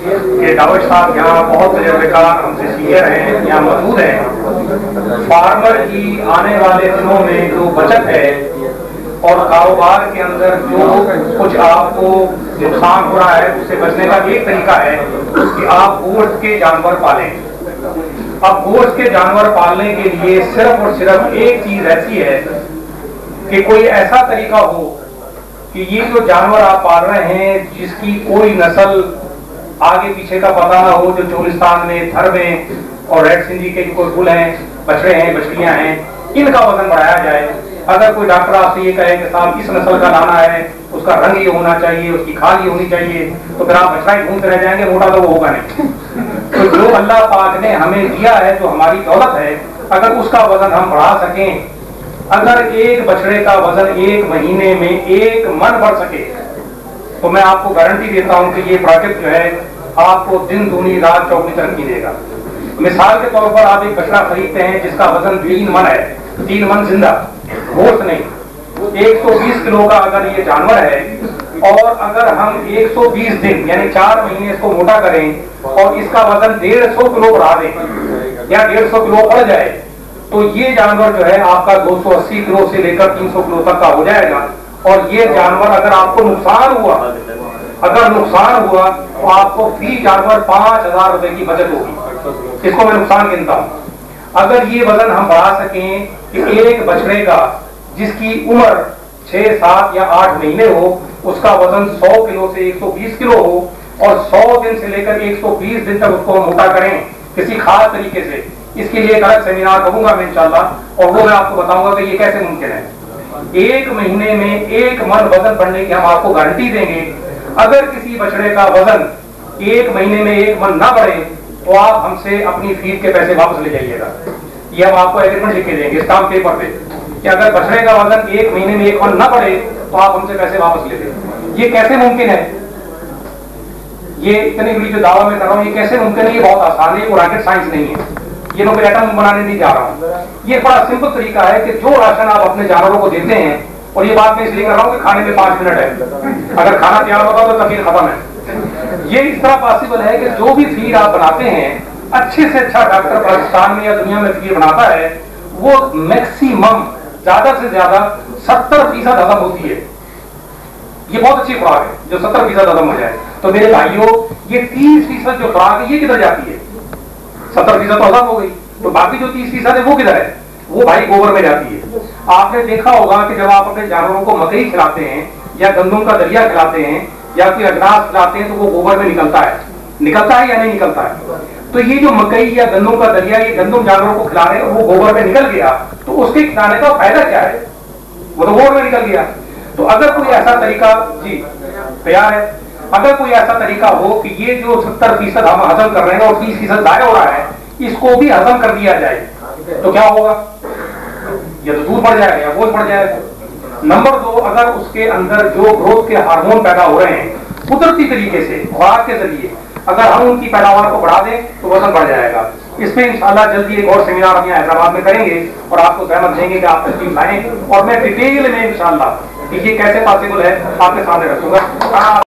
कि दाऊद साहब यहाँ बहुत तजर्बेकार हमसे सीनियर हैं, यहाँ मौजूद हैं। फार्मर की आने वाले दिनों में जो बचत है और कारोबार के अंदर जो कुछ आपको नुकसान हो रहा है उससे बचने का एक तरीका है कि आप गोश्त के जानवर पालें। अब गोश्त के जानवर पालने के लिए सिर्फ और सिर्फ एक चीज ऐसी है कि कोई ऐसा तरीका हो कि ये जो जानवर आप पाल रहे हैं जिसकी कोई नस्ल आगे पीछे का पता ना हो, जो चोलिस्तान में, थर में और रेड सिंधी के जो कोई फूल हैं, बछड़े हैं, बछड़ियां हैं, इनका वजन बढ़ाया जाए। अगर कोई डॉक्टर आपसे ये कहे कि साहब इस नस्ल का लाना है, उसका रंग ये होना चाहिए, उसकी खाल ये होनी चाहिए, तो फिर आप बछड़ा ही ढूंढते रह जाएंगे, मोटा तो वो होगा नहीं। तो जो अल्लाह पाक ने हमें दिया है, जो हमारी दौलत है, अगर उसका वजन हम बढ़ा सकें, अगर एक बछड़े का वजन एक महीने में 1 मन बढ़ सके, तो मैं आपको गारंटी देता हूं कि ये प्रोजेक्ट जो है आपको दिन दूनी रात चौगुनी तरक्की देगा। मिसाल के तौर पर आप एक बछड़ा खरीदते हैं जिसका वजन 3 मन है, 3 मन जिंदा, गोश्त नहीं, 120 किलो का अगर ये जानवर है और अगर हम 120 दिन यानी 4 महीने इसको मोटा करें और इसका वजन 150 किलो बढ़ा दें या 150 किलो बढ़ जाए, तो ये जानवर जो है आपका 280 किलो से लेकर 300 किलो तक का हो जाएगा। और ये जानवर अगर आपको नुकसान हुआ, तो आपको फी जानवर 5000 रुपए की बचत होगी। इसको मैं नुकसान गिनता हूं। अगर ये वजन हम बढ़ा सकें कि एक बछड़े का जिसकी उम्र 6, 7 या 8 महीने हो, उसका वजन 100 किलो से 120 किलो हो और 100 दिन से लेकर 120 दिन तक उसको मोटा करें किसी खास तरीके से, इसके लिए एक अलग सेमिनार करूंगा मैं इंशाल्लाह, और वो मैं आपको बताऊंगा कि ये कैसे मुमकिन है। 1 महीने में 1 मन वजन बढ़ने की हम आपको गारंटी देंगे। अगर किसी बछड़े का वजन 1 महीने में 1 मन ना बढ़े तो आप हमसे अपनी फीड के पैसे वापस ले जाइएगा। ये हम आपको एग्रीमेंट लिख के देंगे स्टाम्प पेपर पे कि अगर बछड़े का वजन 1 महीने में 1 मन ना बढ़े तो आप हमसे पैसे वापस ले दें। ये कैसे मुमकिन है? ये इतनी बड़ी जो दावा मैं कर रहा हूँ, ये कैसे मुमकिन है? ये बहुत आसान है, ये रॉकेट साइंस नहीं है, ये मैं एटम बनाने नहीं जा रहा हूँ। ये बड़ा सिंपल तरीका है कि जो राशन आप अपने जानवरों को देते हैं, और ये बात मैं इसलिए कर रहा हूँ कि खाने में 5 मिनट है, अगर खाना तैयार होगा तो तकलीफ खत्म है। ये इस तरह पॉसिबल है कि जो भी फीड आप बनाते हैं, अच्छे से अच्छा डॉक्टर पाकिस्तान में या दुनिया में फीड बनाता है, वो मैक्सिमम ज्यादा से ज्यादा 70% हजम होती है। ये बहुत अच्छी खुराक है जो 70% हजम हो जाए। तो मेरे भाइयों, ये 30% जो खुराक है ये किधर जाती है? 70% तो हजम हो गई, तो बाकी जो 30% है वो किधर है? वो भाई गोबर में जाती है। आपने देखा होगा कि जब आप अपने जानवरों को मकई खिलाते हैं या गंदम का दलिया खिलाते हैं या कोई अजनास खिलाते हैं, तो वो गोबर में निकलता है या नहीं निकलता है? तो ये जो मकई या गंदम का दलिया, ये गंदम जानवरों को खिला रहे हैं, वो गोबर में निकल गया, तो उसके खिलाने का फायदा क्या है? वो तो गोबर में निकल गया। तो अगर कोई ऐसा तरीका, जी तैयार है, अगर कोई ऐसा तरीका हो कि ये जो 70% हम हजम कर रहे हैं और 30% जाया हो रहा है, इसको भी हजम कर दिया जाए, तो क्या होगा? या तो दूध बढ़ जाएगा या बोझ बढ़ जाएगा। नंबर 2, अगर उसके अंदर जो ग्रोथ के हार्मोन पैदा हो रहे हैं कुदरती तरीके से खुराक के जरिए, अगर हम उनकी पैदावार को बढ़ा दें तो वजन बढ़ जाएगा। इसमें इंशाल्लाह जल्दी एक और सेमिनार हम यहाँ हैदराबाद में करेंगे और आपको सहमत देंगे कि आप तस्लीम लाएं, और मैं डिटेल में इंशाल्लाह कि ये कैसे पॉसिबल है आपके सामने रखूंगा।